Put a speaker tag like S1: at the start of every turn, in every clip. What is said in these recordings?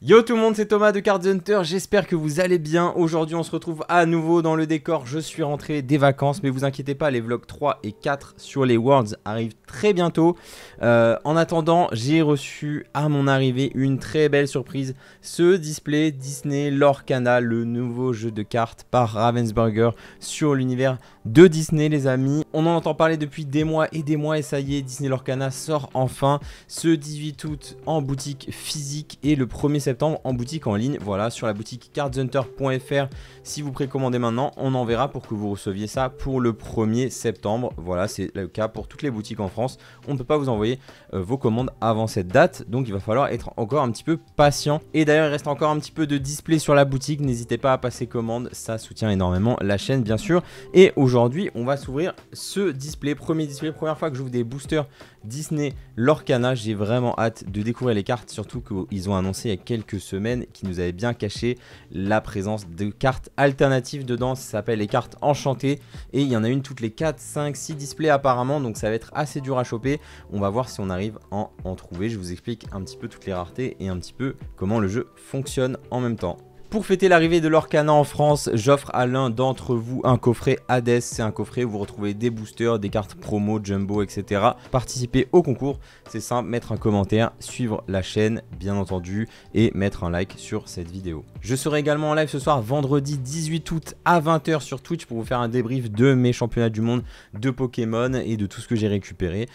S1: Yo tout le monde, c'est Thomas de Card Hunter, j'espère que vous allez bien. Aujourd'hui on se retrouve à nouveau dans le décor, je suis rentré des vacances, mais vous inquiétez pas, les vlogs 3 et 4 sur les Worlds arrivent très bientôt. En attendant, j'ai reçu à mon arrivée une très belle surprise, ce display Disney Lorcana, le nouveau jeu de cartes par Ravensburger sur l'univers de Disney les amis. On en entend parler depuis des mois et ça y est, Disney Lorcana sort enfin ce 18 août en boutique physique et le 1er septembre en boutique en ligne. Voilà, sur la boutique cardshunter.fr. Si vous précommandez maintenant, on enverra pour que vous receviez ça pour le 1er septembre. Voilà, c'est le cas pour toutes les boutiques en France. On ne peut pas vous envoyer vos commandes avant cette date, donc il va falloir être encore un petit peu patient. Et d'ailleurs, il reste encore un petit peu de display sur la boutique. N'hésitez pas à passer commande, ça soutient énormément la chaîne bien sûr. Et aujourd'hui, on va s'ouvrir ce display, premier display, première fois que j'ouvre des boosters Disney Lorcana. J'ai vraiment hâte de découvrir les cartes, surtout qu'ils ont annoncé il y a quelques semaines qu'ils nous avaient bien caché la présence de cartes alternatives dedans. Ça s'appelle les cartes enchantées et il y en a une toutes les 4, 5, 6 displays apparemment, donc ça va être assez dur à choper. On va voir si on arrive à en trouver. Je vous explique un petit peu toutes les raretés et un petit peu comment le jeu fonctionne en même temps. Pour fêter l'arrivée de Lorcana en France, j'offre à l'un d'entre vous un coffret Hades. C'est un coffret où vous retrouvez des boosters, des cartes promo, jumbo, etc. Participez au concours, c'est simple, mettre un commentaire, suivre la chaîne bien entendu et mettre un like sur cette vidéo. Je serai également en live ce soir, vendredi 18 août à 20 h sur Twitch pour vous faire un débrief de mes championnats du monde de Pokémon et de tout ce que j'ai récupéré.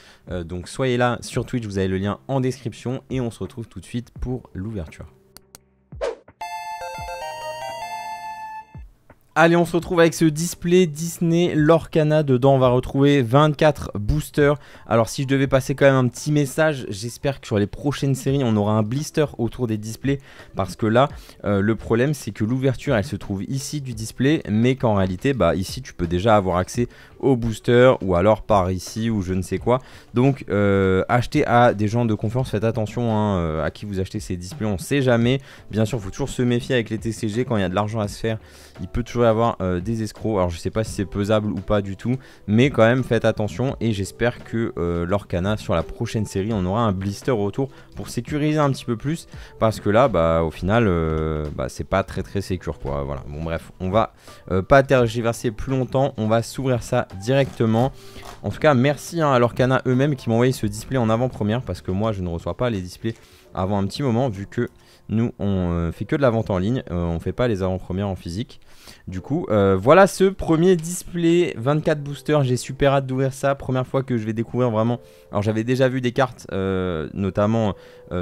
S1: Donc soyez là sur Twitch, vous avez le lien en description et on se retrouve tout de suite pour l'ouverture. Allez, on se retrouve avec ce display Disney Lorcana. Dedans, on va retrouver 24 boosters. Alors, si je devais passer quand même un petit message, j'espère que sur les prochaines séries, on aura un blister autour des displays. Parce que là, le problème, c'est que l'ouverture, elle se trouve ici du display. Mais qu'en réalité, bah, ici, tu peux déjà avoir accès au booster ou alors par ici ou je ne sais quoi. Donc, achetez à des gens de confiance. Faites attention hein, à qui vous achetez ces displays. On ne sait jamais. Bien sûr, il faut toujours se méfier avec les TCG. Quand il y a de l'argent à se faire, il peut toujours avoir des escrocs. Alors je sais pas si c'est pesable ou pas du tout, mais quand même faites attention. Et j'espère que Lorcana sur la prochaine série on aura un blister autour pour sécuriser un petit peu plus, parce que là bah au final c'est pas très sécure quoi. Voilà, bon bref, on va pas tergiverser plus longtemps, on va s'ouvrir ça directement. En tout cas merci hein, à Lorcana eux-mêmes qui m'ont envoyé ce display en avant-première, parce que moi je ne reçois pas les displays avant un petit moment, vu que nous on fait que de la vente en ligne, on fait pas les avant-premières en physique. Du coup voilà ce premier display, 24 boosters, j'ai super hâte d'ouvrir ça, première fois que je vais découvrir vraiment. Alors j'avais déjà vu des cartes notamment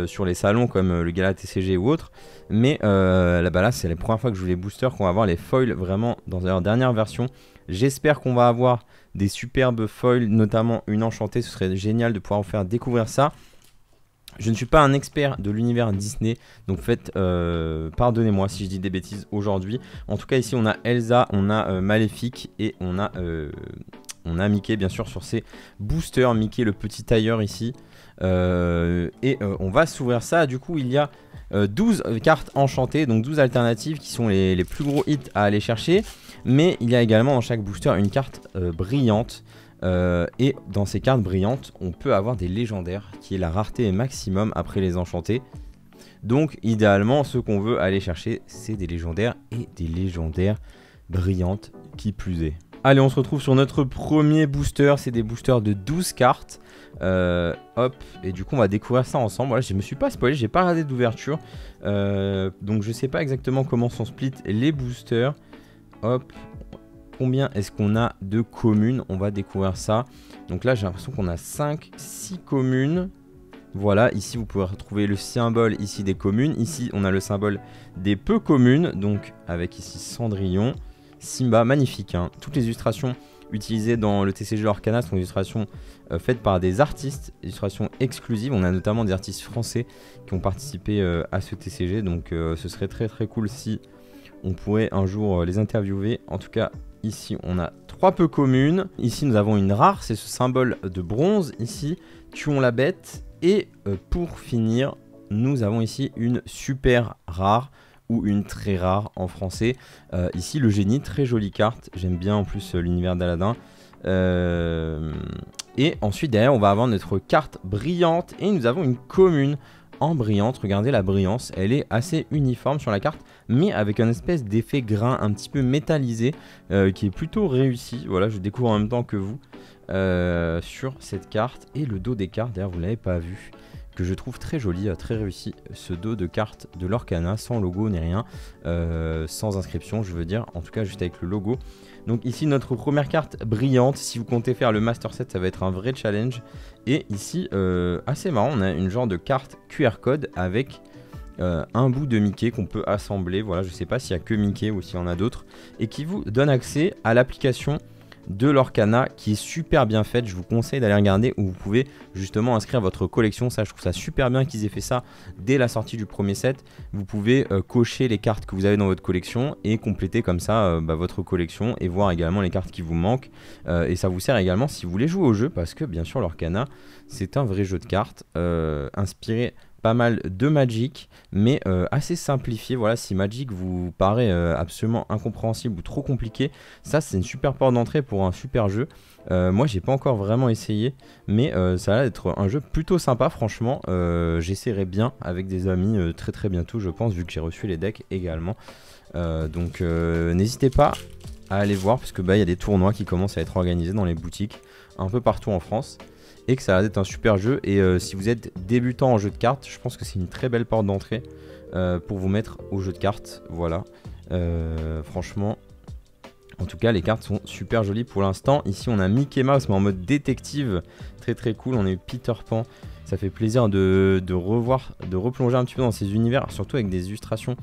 S1: sur les salons comme le Gala TCG ou autre, mais là c'est la première fois que je joue les boosters, qu'on va avoir les foils vraiment dans leur dernière version. J'espère qu'on va avoir des superbes foils, notamment une enchantée, ce serait génial de pouvoir vous faire découvrir ça. Je ne suis pas un expert de l'univers Disney, donc faites pardonnez-moi si je dis des bêtises aujourd'hui. En tout cas ici on a Elsa, on a Maléfique et on a Mickey bien sûr sur ces boosters. Mickey le petit tailleur ici. On va s'ouvrir ça. Du coup il y a 12 cartes enchantées, donc 12 alternatives qui sont les plus gros hits à aller chercher. Mais il y a également dans chaque booster une carte brillante. Et dans ces cartes brillantes, on peut avoir des légendaires, qui est la rareté maximum après les enchantés. Donc idéalement, ce qu'on veut aller chercher, c'est des légendaires et des légendaires brillantes qui plus est. Allez, on se retrouve sur notre premier booster, c'est des boosters de 12 cartes. Hop, et du coup on va découvrir ça ensemble. Voilà, je me suis pas spoilé, j'ai pas regardé d'ouverture, donc je sais pas exactement comment sont split les boosters. Hop. Combien est-ce qu'on a de communes? On va découvrir ça. Donc là j'ai l'impression qu'on a 5-6 communes. Voilà, ici vous pouvez retrouver le symbole ici des communes. Ici on a le symbole des peu communes. Donc avec ici Cendrillon, Simba, magnifique hein. Toutes les illustrations utilisées dans le TCG Lorcana sont des illustrations faites par des artistes, illustrations exclusives. On a notamment des artistes français qui ont participé à ce TCG. Donc ce serait très cool si on pourrait un jour les interviewer. En tout cas ici on a 3 peu communes. Ici nous avons une rare, c'est ce symbole de bronze ici. Tuons la bête. Et pour finir, nous avons ici une super rare ou une très rare en français. Ici le génie, très jolie carte. J'aime bien en plus l'univers d'Aladin. Et ensuite derrière on va avoir notre carte brillante. Et nous avons une commune. en brillante. Regardez la brillance, elle est assez uniforme sur la carte, mais avec un espèce d'effet grain un petit peu métallisé qui est plutôt réussi. Voilà, je découvre en même temps que vous sur cette carte. Et le dos des cartes, d'ailleurs vous ne l'avez pas vu, que je trouve très joli, très réussi, ce dos de carte de Lorcana, sans logo ni rien, sans inscription je veux dire, en tout cas juste avec le logo. Donc ici notre première carte brillante, si vous comptez faire le Master Set ça va être un vrai challenge. Et ici assez marrant, on a une genre de carte QR code avec un bout de Mickey qu'on peut assembler, voilà je sais pas s'il y a que Mickey ou s'il y en a d'autres, et qui vous donne accès à l'application de Lorcana qui est super bien faite. Je vous conseille d'aller regarder, où vous pouvez justement inscrire votre collection. Ça je trouve ça super bien qu'ils aient fait ça dès la sortie du premier set. Vous pouvez cocher les cartes que vous avez dans votre collection et compléter comme ça votre collection et voir également les cartes qui vous manquent, et ça vous sert également si vous voulez jouer au jeu, parce que bien sûr Lorcana c'est un vrai jeu de cartes inspiré pas mal de Magic, mais assez simplifié. Voilà, si Magic vous paraît absolument incompréhensible ou trop compliqué, ça c'est une super porte d'entrée pour un super jeu. Moi j'ai pas encore vraiment essayé, mais ça a l'air d'être un jeu plutôt sympa franchement. J'essaierai bien avec des amis très très bientôt je pense, vu que j'ai reçu les decks également. Donc n'hésitez pas à aller voir, parce que il y a des tournois qui commencent à être organisés dans les boutiques un peu partout en France, et que ça a l'air d'être un super jeu. Et si vous êtes débutant en jeu de cartes, je pense que c'est une très belle porte d'entrée pour vous mettre au jeu de cartes. Voilà, franchement, en tout cas les cartes sont super jolies pour l'instant. Ici on a Mickey Mouse mais en mode détective, très très cool. On a eu Peter Pan, ça fait plaisir de replonger un petit peu dans ces univers, surtout avec des illustrations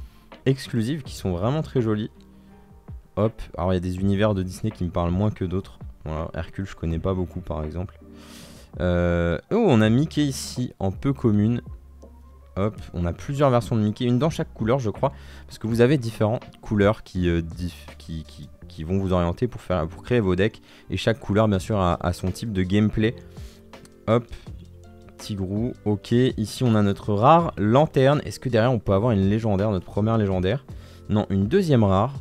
S1: exclusives qui sont vraiment très jolies. Hop, alors il y a des univers de Disney qui me parlent moins que d'autres. Voilà, Hercule je connais pas beaucoup par exemple. Oh, on a Mickey ici en peu commune. Hop, on a plusieurs versions de Mickey, une dans chaque couleur je crois, parce que vous avez différentes couleurs qui vont vous orienter pour créer vos decks, et chaque couleur bien sûr a son type de gameplay. Hop, Tigrou, ok. Ici on a notre rare lanterne. Est-ce que derrière on peut avoir une légendaire, notre première légendaire? Non, une deuxième rare.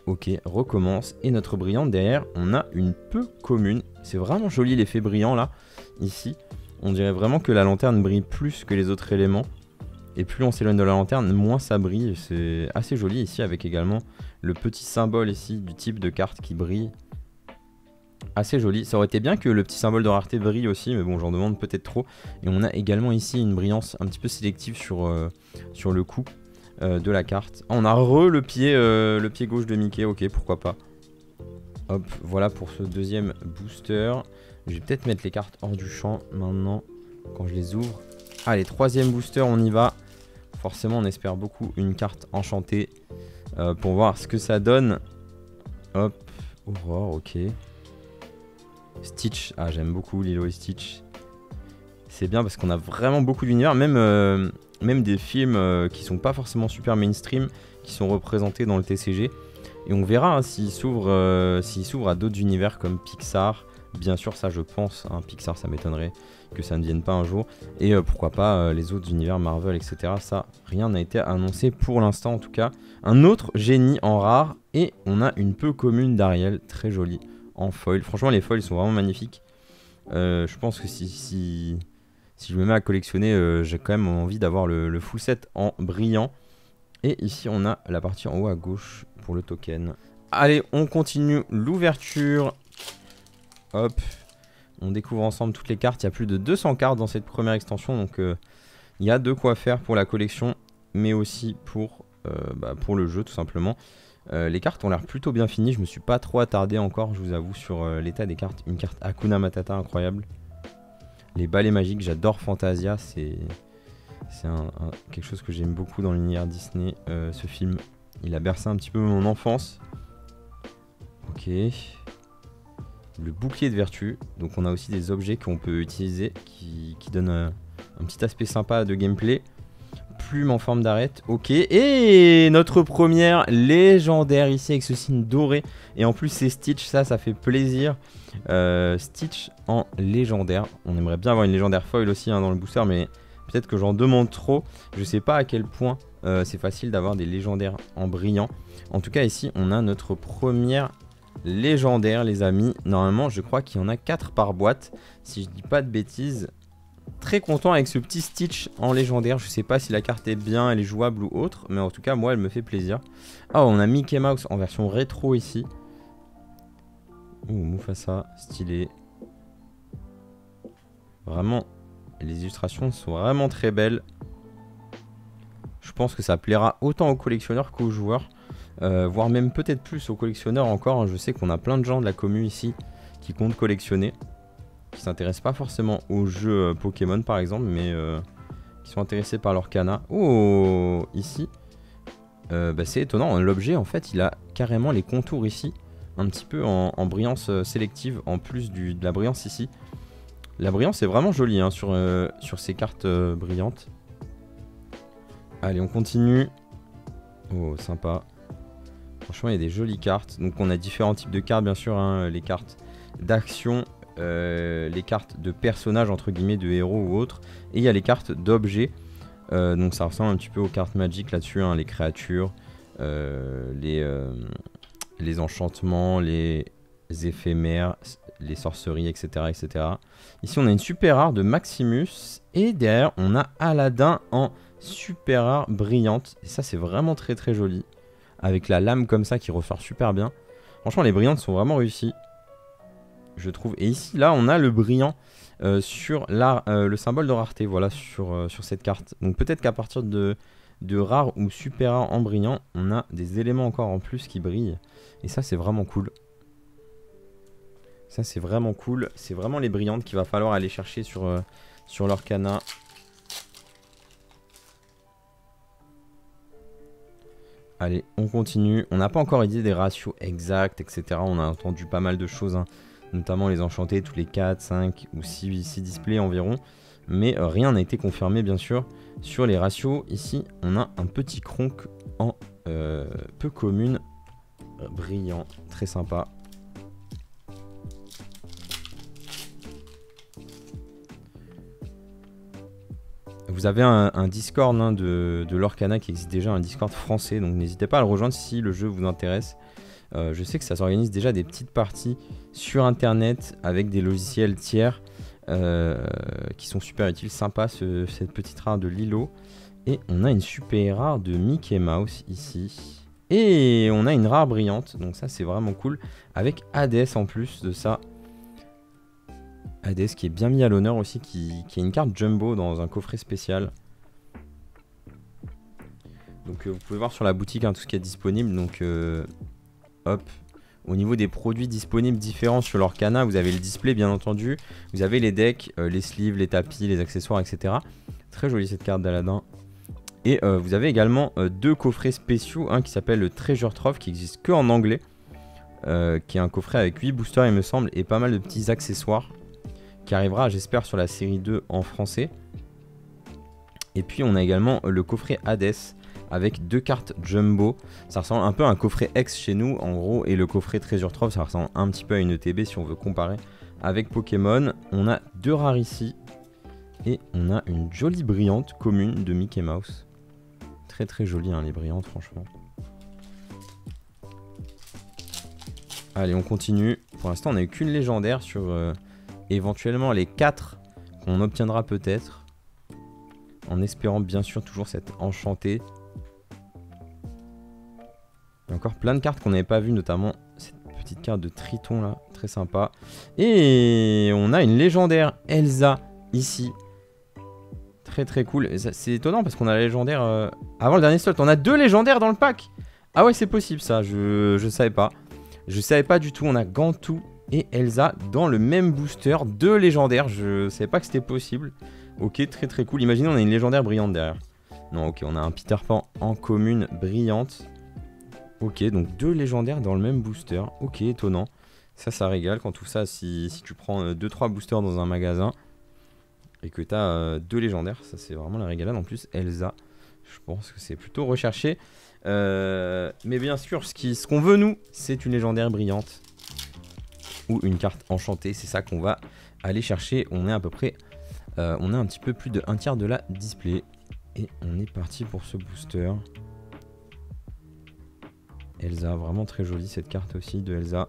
S1: Ok, recommence. Et notre brillante derrière, on a une peu commune. C'est vraiment joli l'effet brillant là. Ici, on dirait vraiment que la lanterne brille plus que les autres éléments. Et plus on s'éloigne de la lanterne, moins ça brille. C'est assez joli ici, avec également le petit symbole ici du type de carte qui brille. Assez joli. Ça aurait été bien que le petit symbole de rareté brille aussi, mais bon, j'en demande peut-être trop. Et on a également ici une brillance un petit peu sélective sur le coup de la carte. Ah, on a le pied gauche de Mickey, ok, pourquoi pas. Hop, voilà pour ce deuxième booster. Je vais peut-être mettre les cartes hors du champ maintenant, quand je les ouvre. Allez, troisième booster, on y va. Forcément, on espère beaucoup une carte enchantée pour voir ce que ça donne. Hop, Aurore, ok. Stitch, ah j'aime beaucoup Lilo et Stitch. C'est bien parce qu'on a vraiment beaucoup d'univers, même des films qui sont pas forcément super mainstream, qui sont représentés dans le TCG. Et on verra hein, s'il s'ouvre à d'autres univers comme Pixar. Bien sûr, ça je pense, hein, Pixar ça m'étonnerait que ça ne vienne pas un jour. Et pourquoi pas les autres univers Marvel, etc. Ça, rien n'a été annoncé pour l'instant en tout cas. Un autre génie en rare, et on a une peu commune d'Ariel, très jolie, en foil. Franchement les foils sont vraiment magnifiques. Je pense que si je me mets à collectionner, j'ai quand même envie d'avoir le full set en brillant. Et ici on a la partie en haut à gauche pour le token. Allez, on continue l'ouverture. Hop, on découvre ensemble toutes les cartes. Il y a plus de 200 cartes dans cette première extension, donc il y a de quoi faire pour la collection, mais aussi pour le jeu tout simplement. Les cartes ont l'air plutôt bien finies. Je me suis pas trop attardé encore, je vous avoue, sur l'état des cartes. Une carte Hakuna Matata incroyable. Les balais magiques, j'adore Fantasia, c'est quelque chose que j'aime beaucoup dans l'univers Disney. Ce film, il a bercé un petit peu mon enfance. Ok. Le bouclier de vertu, donc on a aussi des objets qu'on peut utiliser qui donnent un petit aspect sympa de gameplay. Plume en forme d'arête, ok. Et notre première légendaire ici avec ce signe doré. Et en plus c'est Stitch, ça fait plaisir. Stitch en légendaire. On aimerait bien avoir une légendaire foil aussi hein, dans le booster, mais peut-être que j'en demande trop. Je sais pas à quel point c'est facile d'avoir des légendaires en brillant. En tout cas ici on a notre première légendaire les amis. Normalement je crois qu'il y en a 4 par boîte, si je dis pas de bêtises. très content avec ce petit Stitch en légendaire. Je sais pas si la carte est bien, elle est jouable ou autre, mais en tout cas moi elle me fait plaisir. Ah, on a Mickey Mouse en version rétro ici. Ouh, Mufasa, stylé. Vraiment, les illustrations sont vraiment très belles. Je pense que ça plaira autant aux collectionneurs qu'aux joueurs. Voire même peut-être plus aux collectionneurs encore. Je sais qu'on a plein de gens de la commu ici qui comptent collectionner, qui s'intéressent pas forcément aux jeux Pokémon par exemple, mais qui sont intéressés par l'Orcana. Oh, ici, bah, c'est étonnant, l'objet en fait il a carrément les contours ici, un petit peu en brillance sélective, en plus de la brillance ici. La brillance est vraiment jolie hein, sur ces cartes brillantes. Allez, on continue. Oh, sympa. Franchement, il y a des jolies cartes. Donc on a différents types de cartes bien sûr, hein, les cartes d'action, les cartes de personnages entre guillemets, de héros ou autres, et il y a les cartes d'objets. Donc ça ressemble un petit peu aux cartes Magic là-dessus, hein, les créatures, les enchantements, les éphémères, les sorceries, etc., etc. Ici on a une super rare de Maximus, et derrière on a Aladdin en super rare brillante, et ça c'est vraiment très très joli, avec la lame comme ça qui ressort super bien. Franchement les brillantes sont vraiment réussies, je trouve. Et ici là on a le brillant sur le symbole de rareté, voilà, sur cette carte. Donc peut-être qu'à partir de rare ou super rare en brillant, on a des éléments encore en plus qui brillent. Et ça c'est vraiment cool. Ça c'est vraiment cool. C'est vraiment les brillantes qu'il va falloir aller chercher sur l'Orcana. Allez, on continue. On n'a pas encore idée des ratios exacts, etc. On a entendu pas mal de choses, hein, notamment les enchantés tous les 4, 5 ou 6 displays environ. Mais rien n'a été confirmé, bien sûr, sur les ratios. Ici, on a un petit cronk en peu commune, brillant, très sympa. Vous avez un Discord hein, de l'Orcana qui existe déjà, un Discord français, donc n'hésitez pas à le rejoindre si le jeu vous intéresse. Je sais que ça s'organise déjà des petites parties sur internet avec des logiciels tiers qui sont super utiles, sympa cette petite rare de Lilo. Et on a une super rare de Mickey Mouse ici. Et on a une rare brillante, donc ça c'est vraiment cool, avec Hades en plus de ça. Hades qui est bien mis à l'honneur aussi, qui est une carte jumbo dans un coffret spécial. Donc vous pouvez voir sur la boutique hein, tout ce qui est disponible. Donc hop, au niveau des produits disponibles différents sur l'Orcana, vous avez le display bien entendu, vous avez les decks, les sleeves, les tapis, les accessoires, etc. Très jolie cette carte d'Aladin. Et vous avez également deux coffrets spéciaux, un qui s'appelle le Treasure Trove qui existe que en anglais, qui est un coffret avec 8 boosters il me semble, et pas mal de petits accessoires, qui arrivera j'espère sur la série 2 en français. Et puis on a également le coffret Hades avec deux cartes jumbo. Ça ressemble un peu à un coffret X chez nous en gros, et le coffret Treasure Trove ça ressemble un petit peu à une ETB si on veut comparer avec Pokémon. On a deux rares ici et on a une jolie brillante commune de Mickey Mouse. Très très jolie hein, les brillantes franchement. Allez on continue. Pour l'instant on n'a eu qu'une légendaire sur éventuellement les 4 qu'on obtiendra peut-être, en espérant bien sûr toujours cette enchantée. Il y a encore plein de cartes qu'on n'avait pas vues, notamment cette petite carte de Triton là, très sympa. Et on a une légendaire Elsa ici, très très cool. C'est étonnant parce qu'on a la légendaire avant le dernier slot, on a deux légendaires dans le pack. Ah ouais c'est possible ça, je savais pas. Je savais pas du tout, on a Gantu et Elsa dans le même booster, deux légendaires, je savais pas que c'était possible. Ok, très très cool, imaginez on a une légendaire brillante derrière. Non ok, on a un Peter Pan en commune brillante. Ok, donc deux légendaires dans le même booster, ok, étonnant. Ça régale quand tout ça, si tu prends 2-3 boosters dans un magasin et que tu as deux légendaires, ça c'est vraiment la régalade. En plus Elsa, je pense que c'est plutôt recherché. Mais bien sûr, ce qu'on veut nous, c'est une légendaire brillante ou une carte enchantée, c'est ça qu'on va aller chercher. On est à peu près, on est un petit peu plus de un tiers de la display et on est parti pour ce booster. Elsa, vraiment très jolie cette carte aussi de Elsa.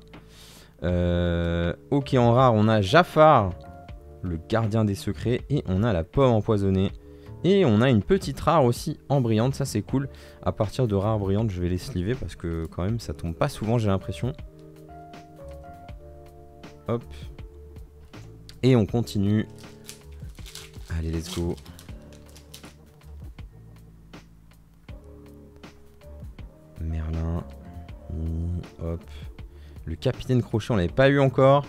S1: Ok, en rare, on a Jafar le gardien des secrets. Et on a la pomme empoisonnée. Et on a une petite rare aussi en brillante, ça c'est cool. À partir de rares brillantes, je vais les sliver parce que quand même ça tombe pas souvent, j'ai l'impression. Hop. Et on continue. Allez, let's go. Merlin. Hop. Le capitaine Crochet, on l'avait pas eu encore.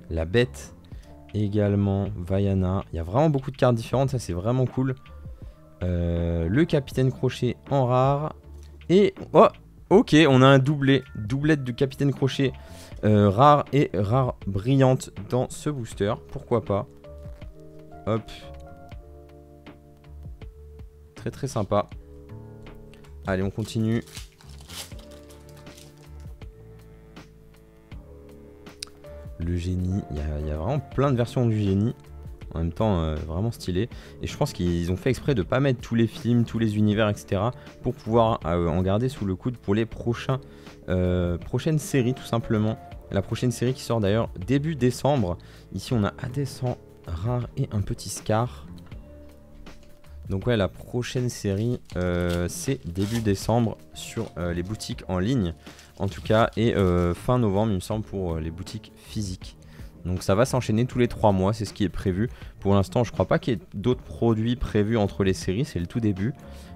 S1: La bête également. Vaiana. Il y a vraiment beaucoup de cartes différentes, ça c'est vraiment cool. Le capitaine Crochet en rare. Et... oh, ok, on a un doublé. Doublette du capitaine Crochet. Rare et rare brillante dans ce booster. Pourquoi pas. Hop. Très très sympa. Allez, on continue. Le génie. Il y a vraiment plein de versions du génie. En même temps, vraiment stylé. Et je pense qu'ils ont fait exprès de ne pas mettre tous les films, tous les univers, etc. Pour pouvoir en garder sous le coude pour les prochaines séries, tout simplement. La prochaine série qui sort d'ailleurs début décembre. Ici, on a Adescent rare et un petit Scar. Donc ouais, la prochaine série, c'est début décembre sur les boutiques en ligne. En tout cas, et fin novembre, il me semble, pour les boutiques physiques. Donc ça va s'enchaîner tous les 3 mois, c'est ce qui est prévu. Pour l'instant, je crois pas qu'il y ait d'autres produits prévus entre les séries, c'est le tout début.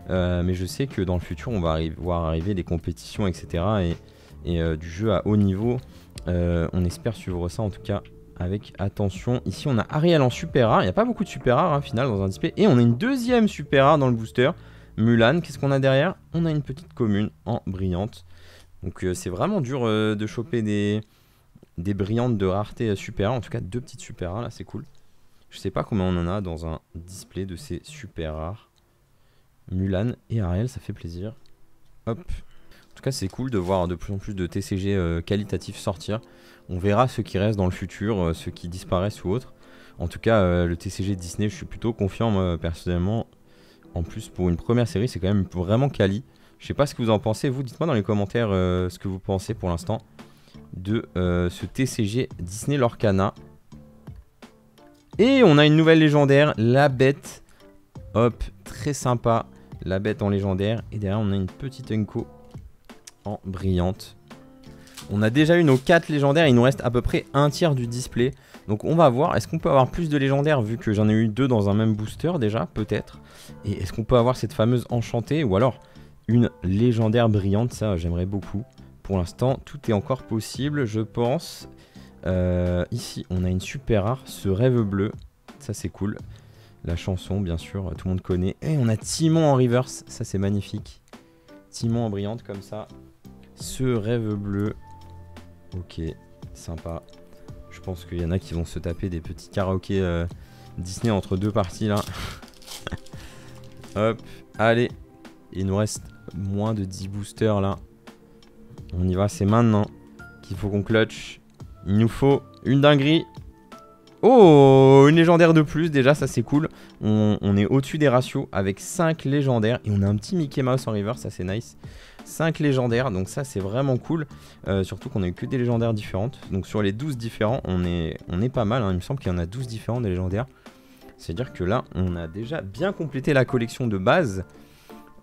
S1: Mais je sais que dans le futur, on va voir arriver des compétitions, etc. Et du jeu à haut niveau. On espère suivre ça en tout cas avec attention. Ici, on a Ariel en super rare. Il n'y a pas beaucoup de super rares, hein, final, dans un display. Et on a une deuxième super rare dans le booster. Mulan, qu'est-ce qu'on a derrière? On a une petite commune en brillante. Donc c'est vraiment dur de choper des brillantes de rareté super rares. En tout cas, 2 petites super rares, là, c'est cool. Je sais pas combien on en a dans un display de ces super rares. Mulan et Ariel, ça fait plaisir. Hop. En tout cas, c'est cool de voir de plus en plus de TCG qualitatifs sortir. On verra ceux qui restent dans le futur, ceux qui disparaissent ou autres. En tout cas, le TCG Disney, je suis plutôt confiant, moi, personnellement. En plus, pour une première série, c'est quand même vraiment quali. Je sais pas ce que vous en pensez, vous, dites-moi dans les commentaires ce que vous pensez pour l'instant de ce TCG Disney Lorcana. Et on a une nouvelle légendaire, la bête. Hop, très sympa, la bête en légendaire. Et derrière, on a une petite Unco en brillante. On a déjà eu nos 4 légendaires, il nous reste à peu près un tiers du display. Donc on va voir, est-ce qu'on peut avoir plus de légendaires vu que j'en ai eu 2 dans un même booster déjà, peut-être. Et est-ce qu'on peut avoir cette fameuse enchantée ou alors une légendaire brillante, ça j'aimerais beaucoup. Pour l'instant, tout est encore possible, je pense. Ici, on a une super rare, ce rêve bleu, ça c'est cool. La chanson, bien sûr, tout le monde connaît. Et on a Timon en reverse, ça c'est magnifique. Timon en brillante comme ça. Ce rêve bleu. Ok, sympa. Je pense qu'il y en a qui vont se taper des petits karaokés Disney entre 2 parties là. Hop, allez. Il nous reste moins de 10 boosters là. On y va, c'est maintenant qu'il faut qu'on clutch. Il nous faut une dinguerie. Oh, une légendaire de plus, déjà ça c'est cool. On est au-dessus des ratios avec 5 légendaires. Et on a un petit Mickey Mouse en river, ça c'est nice. 5 légendaires, donc ça c'est vraiment cool. Surtout qu'on a eu que des légendaires différentes. Donc sur les 12 différents, on est pas mal, hein. Il me semble qu'il y en a 12 différents des légendaires. C'est-à-dire que là, on a déjà bien complété la collection de base.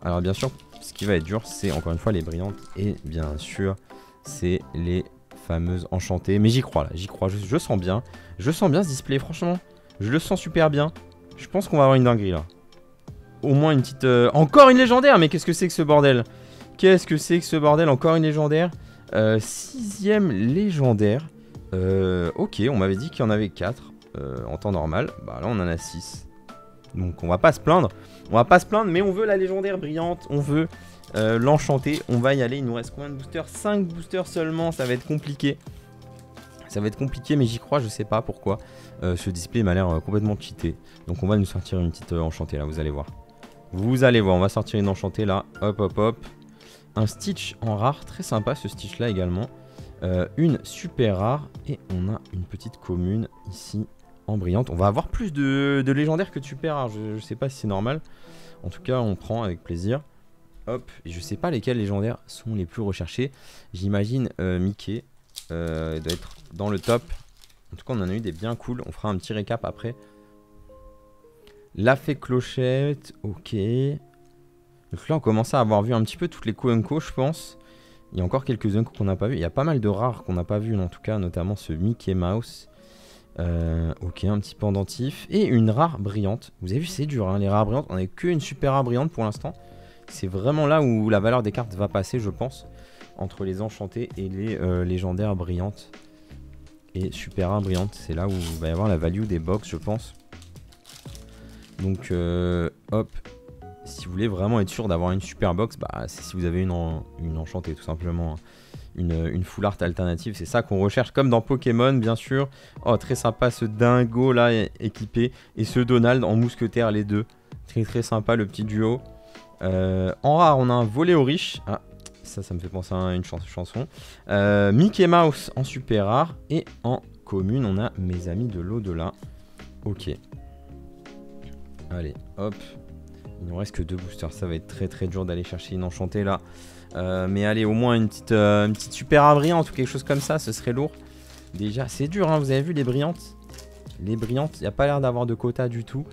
S1: Alors bien sûr, ce qui va être dur, c'est encore une fois les brillantes. Et bien sûr, c'est les fameuses enchantées. Mais j'y crois là, j'y crois, je sens bien. Je sens bien ce display, franchement. Je le sens super bien. Je pense qu'on va avoir une dinguerie là. Au moins une petite... Encore une légendaire, mais qu'est-ce que c'est que ce bordel? Qu'est-ce que c'est que ce bordel? Encore une légendaire. 6ème légendaire. Ok, on m'avait dit qu'il y en avait 4 en temps normal. Bah là on en a 6. Donc on va pas se plaindre. On va pas se plaindre, mais on veut la légendaire brillante. On veut l'enchanter. On va y aller. Il nous reste combien de boosters? 5 boosters seulement. Ça va être compliqué. Ça va être compliqué, mais j'y crois. Je sais pas pourquoi. Ce display m'a l'air complètement cheaté. Donc on va nous sortir une petite enchantée là. Vous allez voir. Vous allez voir. On va sortir une enchantée là. Hop, hop, hop. Un Stitch en rare, très sympa ce Stitch là également. Une super rare et on a une petite commune ici en brillante. On va avoir plus de légendaires que de super rares, je sais pas si c'est normal. En tout cas on prend avec plaisir. Hop, et je sais pas lesquels légendaires sont les plus recherchés. J'imagine Mickey, il doit être dans le top. En tout cas, on en a eu des bien cool. On fera un petit récap après. La fée clochette, ok. Donc là, on commence à avoir vu un petit peu toutes les Unco, je pense. Il y a encore quelques Unco qu'on n'a pas vu. Il y a pas mal de rares qu'on n'a pas vu, en tout cas, notamment ce Mickey Mouse. Ok, un petit pendentif. Et une rare brillante. Vous avez vu, c'est dur, hein, les rares brillantes. On n'a qu'une super rare brillante pour l'instant. C'est vraiment là où la valeur des cartes va passer, je pense. Entre les enchantées et les légendaires brillantes. Et super rare brillante. C'est là où il va y avoir la value des box, je pense. Donc, hop. Si vous voulez vraiment être sûr d'avoir une super box, bah, c'est si vous avez une enchantée, tout simplement. Une full art alternative, c'est ça qu'on recherche, comme dans Pokémon, bien sûr. Oh, très sympa ce dingo là équipé. Et ce Donald en mousquetaire, les deux. Très très sympa le petit duo. En rare, on a un volet aux riches. Ah, ça me fait penser à une chanson. Mickey Mouse en super rare. Et en commune, on a mes amis de l'au-delà. Ok. Allez, hop. Il nous reste que 2 boosters. Ça va être très très dur d'aller chercher une enchantée là. Mais allez, au moins une petite super rare brillante ou quelque chose comme ça, ce serait lourd. Déjà, c'est dur, hein, vous avez vu les brillantes. Les brillantes, il n'y a pas l'air d'avoir de quota du tout.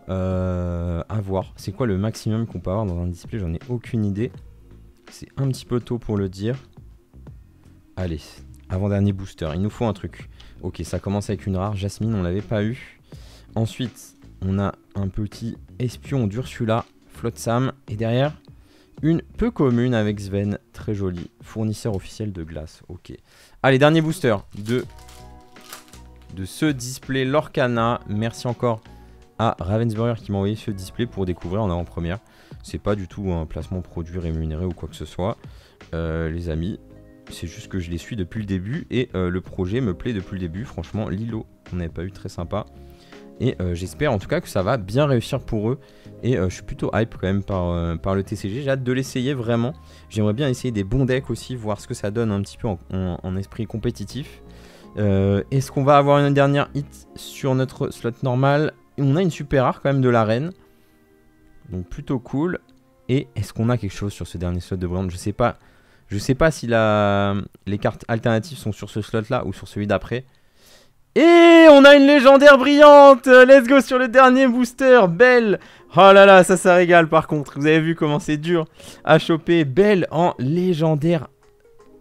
S1: À voir. C'est quoi le maximum qu'on peut avoir dans un display? J'en ai aucune idée. C'est un petit peu tôt pour le dire. Allez, avant-dernier booster. Il nous faut un truc. Ok, ça commence avec une rare. Jasmine, on l'avait pas eu. Ensuite, on a un petit espion d'Ursula, Flotsam. Et derrière, une peu commune avec Sven. Très jolie. Fournisseur officiel de glace. Ok. Allez, dernier booster de ce display Lorcana. Merci encore à Ravensburger qui m'a envoyé ce display pour découvrir en avant-première. C'est pas du tout un placement produit rémunéré ou quoi que ce soit. Les amis, c'est juste que je les suis depuis le début et le projet me plaît depuis le début. Franchement, Lilo, on n'avait pas eu, très sympa. Et j'espère en tout cas que ça va bien réussir pour eux. Et je suis plutôt hype quand même par le TCG. J'ai hâte de l'essayer vraiment. J'aimerais bien essayer des bons decks aussi, voir ce que ça donne un petit peu en esprit compétitif. Est-ce qu'on va avoir une dernière hit sur notre slot normal? On a une super rare quand même de l'arène. Donc plutôt cool. Et est-ce qu'on a quelque chose sur ce dernier slot de brillante? Je sais pas. Je sais pas si les cartes alternatives sont sur ce slot là ou sur celui d'après. Et on a une légendaire brillante. Let's go sur le dernier booster. Belle. Oh là là, ça régale par contre. Vous avez vu comment c'est dur à choper. Belle en légendaire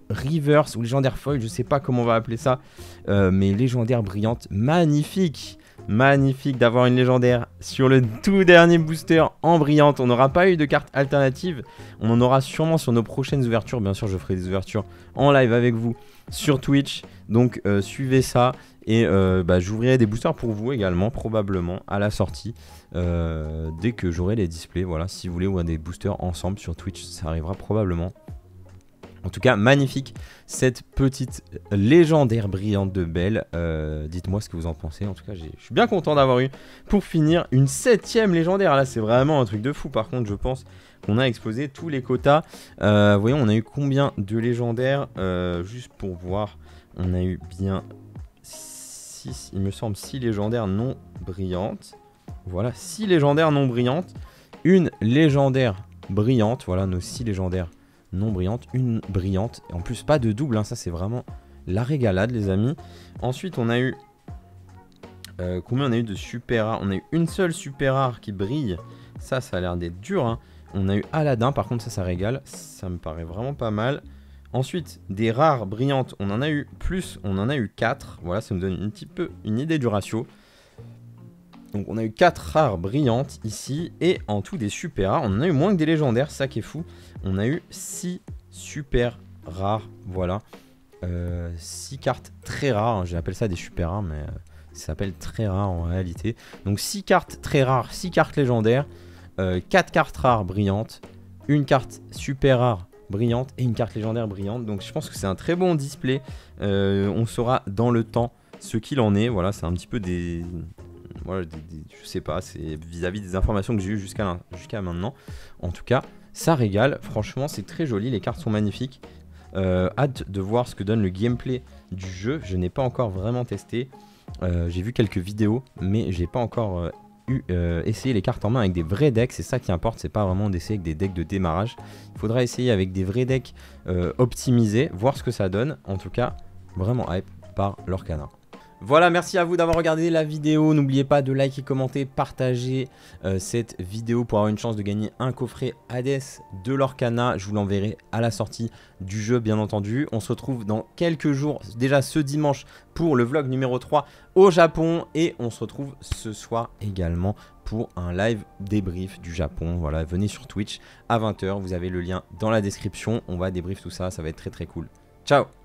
S1: reverse ou légendaire foil. Je sais pas comment on va appeler ça. Mais légendaire brillante. Magnifique. Magnifique d'avoir une légendaire sur le tout dernier booster en brillante. On n'aura pas eu de carte alternative. On en aura sûrement sur nos prochaines ouvertures. Bien sûr, je ferai des ouvertures en live avec vous sur Twitch. Donc, suivez ça. Et j'ouvrirai des boosters pour vous également, probablement, à la sortie. Dès que j'aurai les displays. Voilà, si vous voulez ouvrir des boosters ensemble sur Twitch, ça arrivera probablement. En tout cas, magnifique cette petite légendaire brillante de Belle. Dites-moi ce que vous en pensez. En tout cas, je suis bien content d'avoir eu, pour finir, une 7ème légendaire. Là, c'est vraiment un truc de fou. Par contre, je pense qu'on a explosé tous les quotas. Voyons, on a eu combien de légendaires? Juste pour voir, on a eu bien 6, il me semble, 6 légendaires non brillantes. Voilà, 6 légendaires non brillantes. Une légendaire brillante. Voilà, nos 6 légendaires non brillante, une brillante, et en plus pas de double, hein, ça c'est vraiment la régalade les amis. Ensuite on a eu, combien on a eu de super rares? On a eu une seule super rare qui brille, ça a l'air d'être dur, hein. On a eu Aladdin, par contre ça régale, ça me paraît vraiment pas mal. Ensuite des rares brillantes, on en a eu plus, on en a eu 4, voilà ça nous donne un petit peu une idée du ratio. Donc on a eu 4 rares brillantes ici. Et en tout des super rares. On en a eu moins que des légendaires, ça qui est fou. On a eu 6 super rares. Voilà, 6 cartes très rares, hein. J'appelle ça des super rares, mais ça s'appelle très rare en réalité. Donc 6 cartes très rares, 6 cartes légendaires, 4 cartes rares brillantes, une carte super rare brillante et une carte légendaire brillante. Donc je pense que c'est un très bon display. On saura dans le temps ce qu'il en est. Voilà, c'est un petit peu des... Voilà, je sais pas, c'est vis-à-vis des informations que j'ai eues jusqu'à maintenant. En tout cas, ça régale. Franchement, c'est très joli. Les cartes sont magnifiques. Hâte de voir ce que donne le gameplay du jeu. Je n'ai pas encore vraiment testé. J'ai vu quelques vidéos, mais j'ai pas encore essayé les cartes en main avec des vrais decks. C'est ça qui importe. C'est pas vraiment d'essayer avec des decks de démarrage. Il faudra essayer avec des vrais decks optimisés, voir ce que ça donne. En tout cas, vraiment hype par Lorcana. Voilà, merci à vous d'avoir regardé la vidéo. N'oubliez pas de liker, commenter, partager cette vidéo pour avoir une chance de gagner un coffret Hades de Lorcana. Je vous l'enverrai à la sortie du jeu, bien entendu. On se retrouve dans quelques jours, déjà ce dimanche, pour le vlog numéro 3 au Japon. Et on se retrouve ce soir également pour un live débrief du Japon. Voilà, venez sur Twitch à 20 h. Vous avez le lien dans la description. On va débrief tout ça, ça va être très très cool. Ciao!